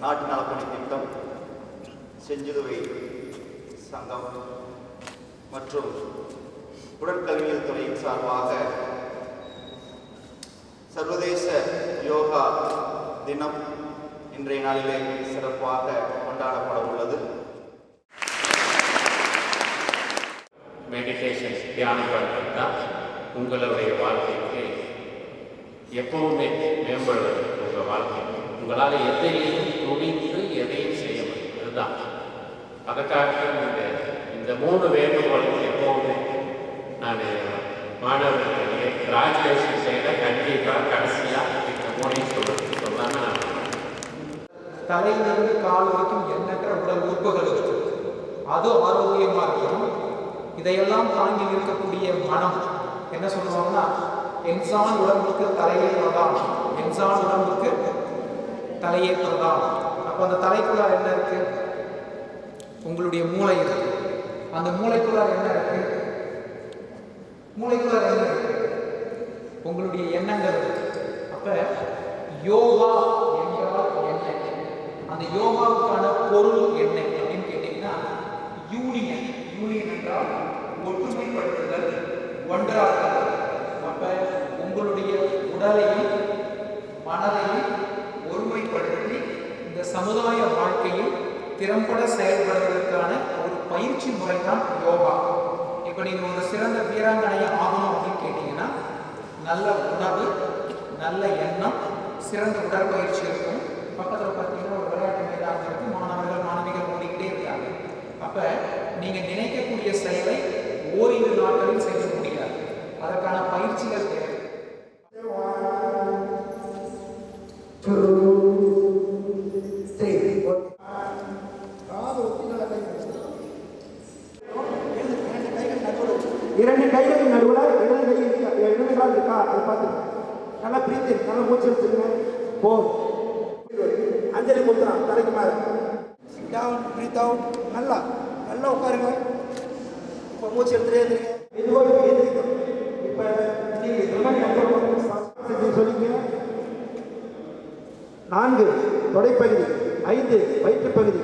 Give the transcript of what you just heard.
நாட்டு நலப்பணி திட்டம், செஞ்சிலுவை சங்கம் மற்றும் உடற்கல்வியல் துறையின் சார்பாக சர்வதேச யோகா தினம் இன்றைய நாளிலே சிறப்பாக கொண்டாடப்பட உள்ளது. மெடிடேஷன் தியானம் பண்ணுறது தான் உங்களுடைய வாழ்க்கைக்கு எப்பவுமே மேம்படுவது. உங்கள் வாழ்க்கை உங்களால் எதையும் துணிந்து எதையும் செய்ய முடியும். அதுதான் அதுக்காக இந்த 3 வேண்டுகோளையும் எப்போவுமே நான் மாணவர்களுடைய கிராஜுவேஷன் செய்த கண்டிப்பாக கடைசியாக இந்த 3 சொல்லாமல் நான் தலையிலிருந்து கால் வரைக்கும் எண்ணற்ற உடல் உறுப்புகள் இருக்கு. அது ஆரோக்கியமாக இருக்கணும். இதையெல்லாம் தாங்கி நிற்கக்கூடிய மனம் என்ன சொல்லுவாங்கன்னா, இன்சான் உடம்புக்கு தலையே பிரதானம், இன்சான் உடம்புக்கு தலையே பிரதானம். அப்போ அந்த தலைக்குள்ளார் என்ன இருக்கு? உங்களுடைய மூளை இருக்கு. அந்த மூளைக்குள்ளார் என்ன இருக்கு? மூளைக்குள்ளார் என்ன இருக்கு? உங்களுடைய எண்ணங்கள் இருக்கு. அப்ப யோகா என்றால் என்ன? அந்த யோகாவுக்கான பொருள் என்ன அப்படின்னு கேட்டீங்கன்னா, யூனியன். யூனியன் என்றால் ஒற்றுமைப்படுத்துதல், ஒன்றாக்குதல். அப்ப உங்களுடைய உடலையும் மனதையும் ஒருமைப்படுத்தி இந்த சமுதாய வாழ்க்கையில் திறம்பட செயல்படுவதற்கான ஒரு பயிற்சி முறை தான் யோகா. இப்போ நீங்கள் ஒரு சிறந்த வீராங்கனையை ஆகணும் அப்படின்னு கேட்டீங்கன்னா, நல்ல உணவு, நல்ல எண்ணம், சிறந்த உடற்பயிற்சி இருக்கும். பக்கத்தில் பார்த்தீங்கன்னா ஒரு விளையாட்டு மைதானம் இருக்கு. மாணவர்கள் மாணவிகள் ஓடிக்கிட்டே இருக்காங்க. அப்போ நீங்கள் நினைக்கக்கூடிய செயலை ஓரிரு நாட்களில் செய்ய முடியாது. அதற்கான பயிற்சிகள் தேவை. இரண்டு கைகளின் நடுவில் இடது கால் இருக்கா அதை பார்த்து நல்லா பிரீத்து, நல்லா மூச்சு எடுத்துருங்க. அஞ்சலி கொடுத்துறான் தலைக்கு மேலே. Down, breathe out. நல்லா நல்லா உட்காருங்க. இப்போ மூச்சு எடுத்துட்டே இருந்தீங்க. மெதுவாக எழுந்திரிக்கும். இப்போ நீங்கள் சொல்லிங்க. 4 தொடைப்பகுதி, 5 வயிற்றுப்பகுதி,